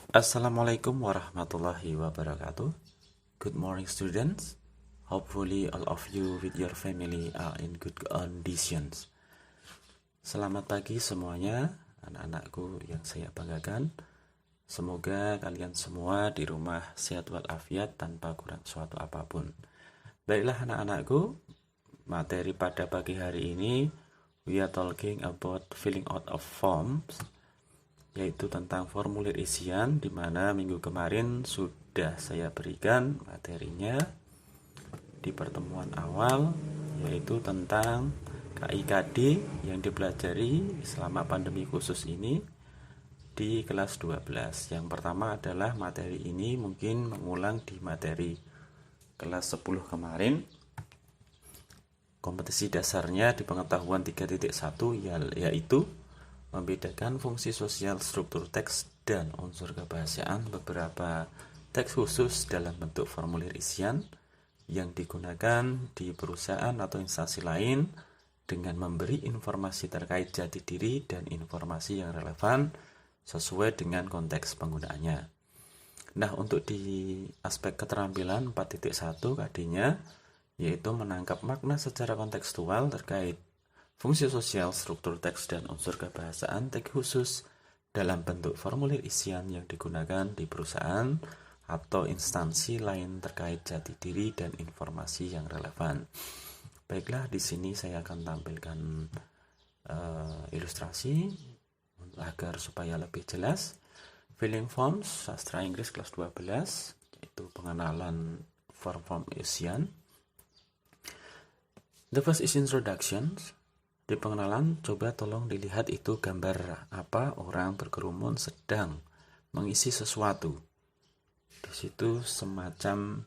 Assalamualaikum warahmatullahi wabarakatuh. Good morning, students. Hopefully, all of you with your family are in good conditions. Selamat pagi semuanya, anak-anakku yang saya banggakan. Semoga kalian semua di rumah sehat walafiat tanpa kurang suatu apapun. Baiklah, anak-anakku, materi pada pagi hari ini we are talking about filling out of forms, yaitu tentang formulir isian, di mana minggu kemarin sudah saya berikan materinya di pertemuan awal, yaitu tentang KIKD yang dipelajari selama pandemi khusus ini di kelas 12. Yang pertama adalah materi ini mungkin mengulang di materi kelas 10 kemarin. Kompetisi dasarnya di pengetahuan 3.1 yaitu membedakan fungsi sosial struktur teks dan unsur kebahasaan beberapa teks khusus dalam bentuk formulir isian yang digunakan di perusahaan atau instansi lain dengan memberi informasi terkait jati diri dan informasi yang relevan sesuai dengan konteks penggunaannya. Nah, untuk di aspek keterampilan 4.1 KD-nya yaitu menangkap makna secara kontekstual terkait fungsi sosial, struktur teks, dan unsur kebahasaan teks khusus dalam bentuk formulir isian yang digunakan di perusahaan atau instansi lain terkait jati diri dan informasi yang relevan. Baiklah, di sini saya akan tampilkan ilustrasi agar supaya lebih jelas. Filling forms, sastra Inggris kelas 12, yaitu pengenalan form isian. The first is introductions. Di pengenalan, coba tolong dilihat itu gambar apa orang berkerumun sedang mengisi sesuatu. Di situ semacam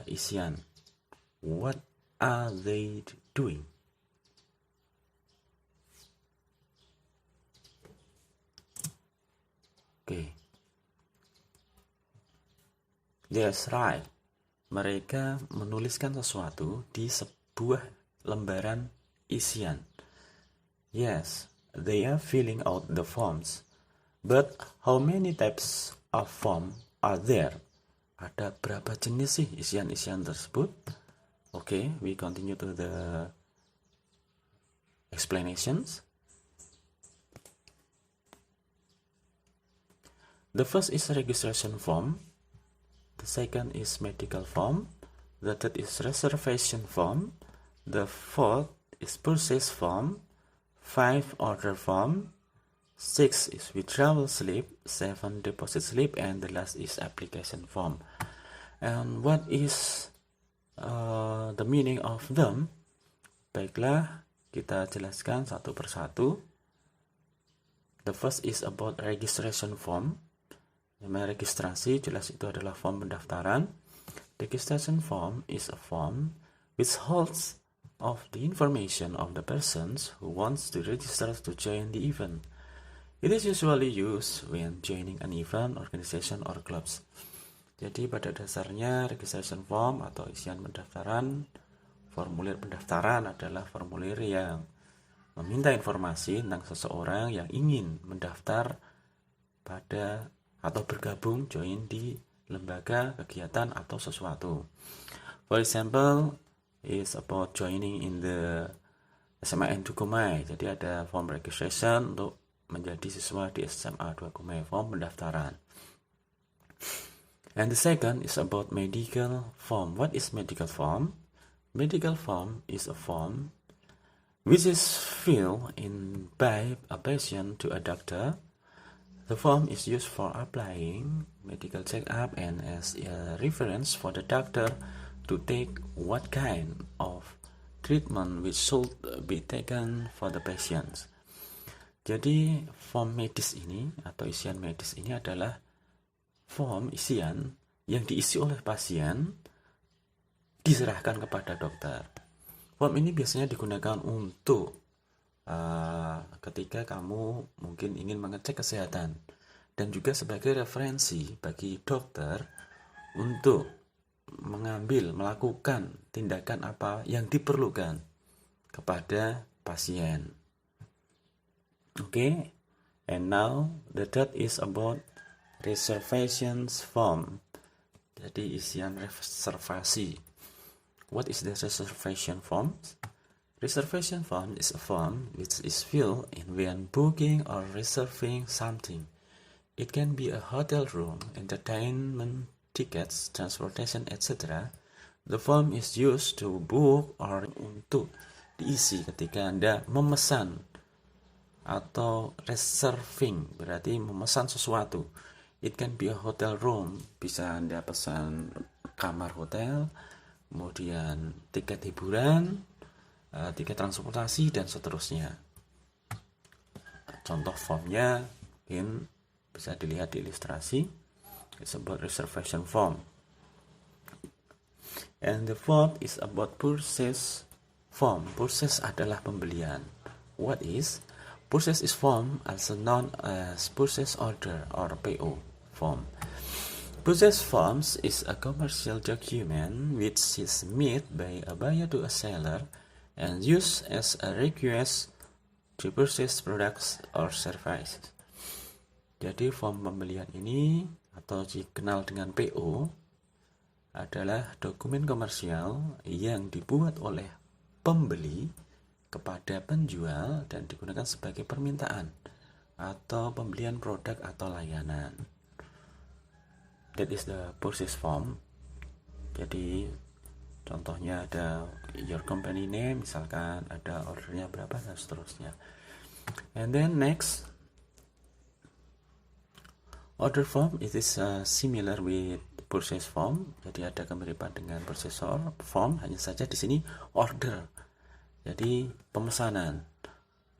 isian. What are they doing? Oke. That's right. Mereka menuliskan sesuatu di sebuah lembaran isian. Yes, they are filling out the forms. But how many types of form are there? Ada berapa jenis sih isian-isian tersebut? Okay, we continue to the explanations. The first is registration form. The second is medical form. The third is reservation form. The fourth is purchase form. 5 order form. 6 is withdrawal slip. 7 deposit slip, and the last is application form. And what is the meaning of them? Baiklah, kita jelaskan satu persatu. The first is about registration form. Namanya registrasi, jelas itu adalah form pendaftaran. Registration form is a form which holds of the information of the persons who wants to register to join the event. It is usually used when joining an event, organization, or clubs. Jadi pada dasarnya registration form atau isian pendaftaran, formulir pendaftaran adalah formulir yang meminta informasi tentang seseorang yang ingin mendaftar pada atau bergabung join di lembaga, kegiatan, atau sesuatu. For example, is about joining in the SMA 2 Kumai. Jadi ada form registration untuk menjadi siswa di SMA 2 Kumai, form pendaftaran. And the second is about medical form. What is medical form? Medical form is a form which is filled in by a patient to a doctor. The form is used for applying medical check-up and as a reference for the doctor to take what kind of treatment which should be taken for the patients. Jadi form medis ini atau isian medis ini adalah form isian yang diisi oleh pasien diserahkan kepada dokter. Form ini biasanya digunakan untuk ketika kamu mungkin ingin mengecek kesehatan dan juga sebagai referensi bagi dokter untuk melakukan tindakan apa yang diperlukan kepada pasien. Okay, and now the third is about reservations form. Jadi isian reservasi. What is the reservation form? Reservation form is a form which is filled in when booking or reserving something. It can be a hotel room, entertainment tickets, transportation, etc. The form is used to book or untuk diisi ketika Anda memesan atau reserving, berarti memesan sesuatu. It can be a hotel room, bisa Anda pesan kamar hotel, kemudian tiket hiburan, tiket transportasi, dan seterusnya. Contoh formnya mungkin bisa dilihat di ilustrasi. It's about reservation form. And the fourth is about purchase form. Purchase adalah pembelian. What is? Purchase is form also known as purchase order or PO form. Purchase forms is a commercial document which is made by a buyer to a seller and used as a request to purchase products or services. Jadi form pembelian ini atau dikenal dengan PO adalah dokumen komersial yang dibuat oleh pembeli kepada penjual dan digunakan sebagai permintaan atau pembelian produk atau layanan. That is the purchase form. Jadi contohnya ada your company name, misalkan ada ordernya berapa dan seterusnya. And then next, order form, it is similar with purchase form. Jadi ada kemiripan dengan purchase form, hanya saja di sini order. Jadi pemesanan.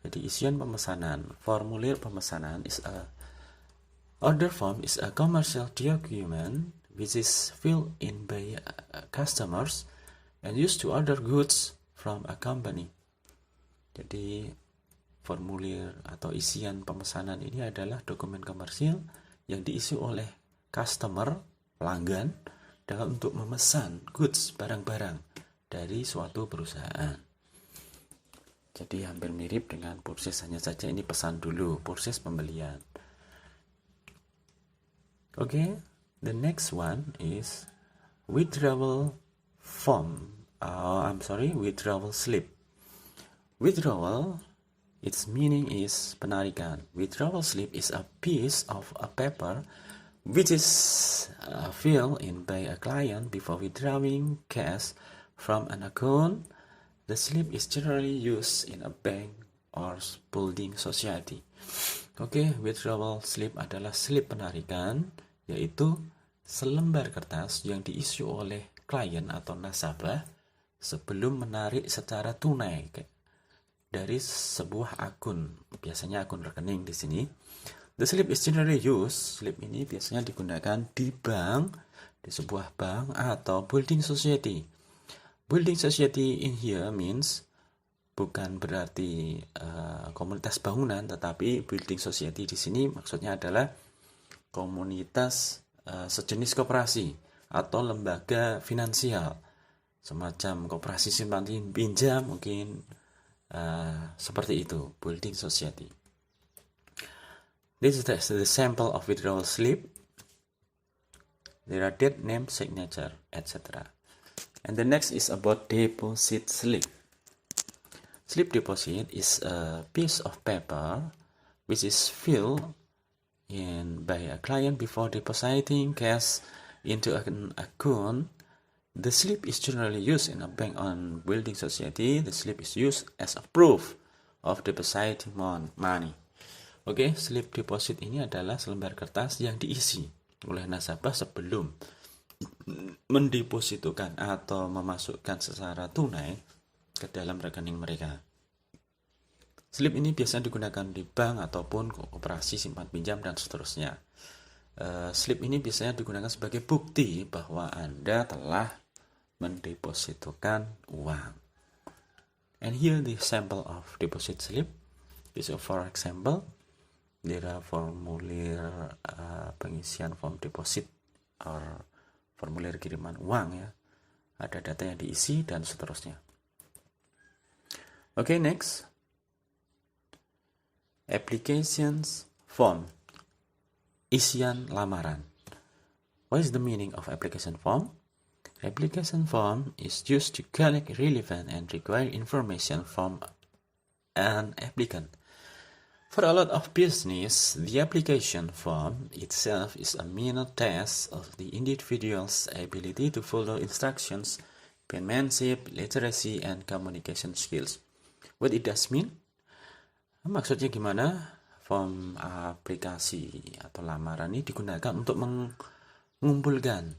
Jadi isian pemesanan, formulir pemesanan is a order form is a commercial document which is filled in by customers and used to order goods from a company. Jadi formulir atau isian pemesanan ini adalah dokumen komersil yang diisi oleh customer, pelanggan, dalam untuk memesan goods, barang-barang dari suatu perusahaan. Jadi hampir mirip dengan purchase, hanya saja ini pesan dulu, purchase pembelian. Okay, the next one is withdrawal form. Withdrawal slip. Withdrawal, its meaning is penarikan. Withdrawal slip is a piece of a paper which is filled in by a client before withdrawing cash from an account. The slip is generally used in a bank or building society. Oke, withdrawal slip adalah slip penarikan, yaitu selembar kertas yang diisi oleh klien atau nasabah sebelum menarik secara tunai dari sebuah akun, biasanya akun rekening di sini. The slip is generally used. Slip ini biasanya digunakan di bank, di sebuah bank atau building society. Building society in here means bukan berarti komunitas bangunan, tetapi building society di sini maksudnya adalah komunitas sejenis koperasi atau lembaga finansial, semacam koperasi simpan pinjam mungkin seperti itu, building society. This is the sample of withdrawal slip. There are date, name, signature, etc. And the next is about deposit slip. Slip deposit is a piece of paper which is filled in by a client before depositing cash into an account. The slip is generally used in a bank or building society. The slip is used as a proof of depositing money. Oke, slip deposit ini adalah selembar kertas yang diisi oleh nasabah sebelum mendepositokan atau memasukkan secara tunai ke dalam rekening mereka. Slip ini biasanya digunakan di bank ataupun koperasi simpan pinjam dan seterusnya. Slip ini biasanya digunakan sebagai bukti bahwa Anda telah mendepositokan uang. And here the sample of deposit slip. This is for example, there are formulir pengisian form deposit or formulir kiriman uang ya. Ada data yang diisi dan seterusnya. Okay, next. Applications form. isian lamaran. What is the meaning of application form? Application form is used to collect relevant and required information from an applicant. For a lot of business, the application form itself is a minor test of the individual's ability to follow instructions, penmanship, literacy, and communication skills. What it does mean? Maksudnya gimana? Form aplikasi atau lamaran ini digunakan untuk mengumpulkan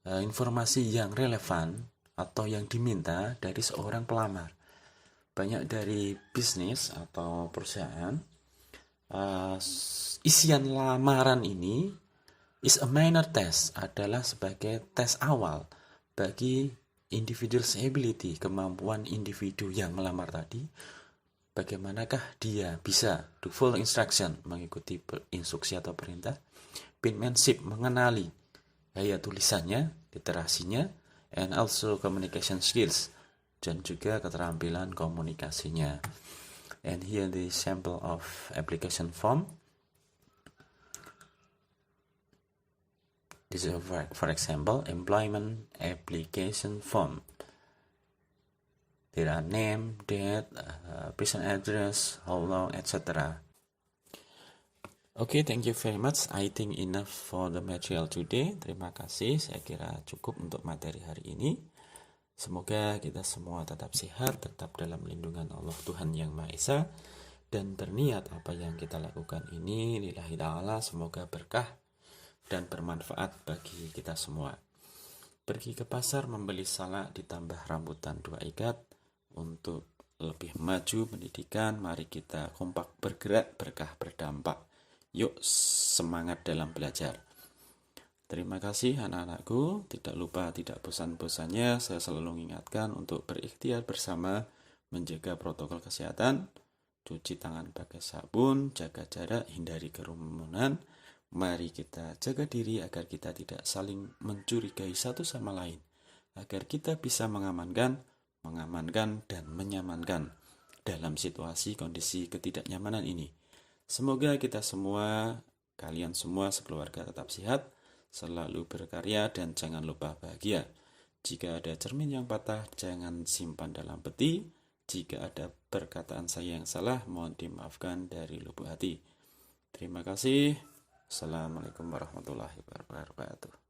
informasi yang relevan atau yang diminta dari seorang pelamar. Banyak dari bisnis atau perusahaan, isian lamaran ini is a minor test, adalah sebagai tes awal bagi individual's ability, kemampuan individu yang melamar tadi, bagaimanakah dia bisa to follow instruction, mengikuti instruksi atau perintah, penmanship, mengenali gaya tulisannya, literasinya, and also communication skills, dan juga keterampilan komunikasinya. And here the sample of application form. This is for example employment application form. There are name, date, person address, how long, etc. Okay, thank you very much. I think enough for the material today. Terima kasih, saya kira cukup untuk materi hari ini. Semoga kita semua tetap sehat, tetap dalam lindungan Allah Tuhan Yang Maha Esa, dan berniat apa yang kita lakukan ini lillahi ta'ala, semoga berkah dan bermanfaat bagi kita semua. Pergi ke pasar membeli salak ditambah rambutan 2 ikat untuk lebih maju pendidikan. Mari kita kompak bergerak, berkah berdampak. Yuk semangat dalam belajar. Terima kasih anak-anakku, tidak lupa, tidak bosan-bosannya saya selalu mengingatkan untuk berikhtiar bersama, menjaga protokol kesehatan, cuci tangan pakai sabun, jaga jarak, hindari kerumunan. Mari kita jaga diri agar kita tidak saling mencurigai satu sama lain, agar kita bisa mengamankan dan menyamankan dalam situasi kondisi ketidaknyamanan ini. Semoga kita semua, kalian semua sekeluarga tetap sehat, selalu berkarya, dan jangan lupa bahagia. Jika ada cermin yang patah, jangan simpan dalam peti. Jika ada perkataan saya yang salah, mohon dimaafkan dari lubuk hati. Terima kasih. Assalamualaikum warahmatullahi wabarakatuh.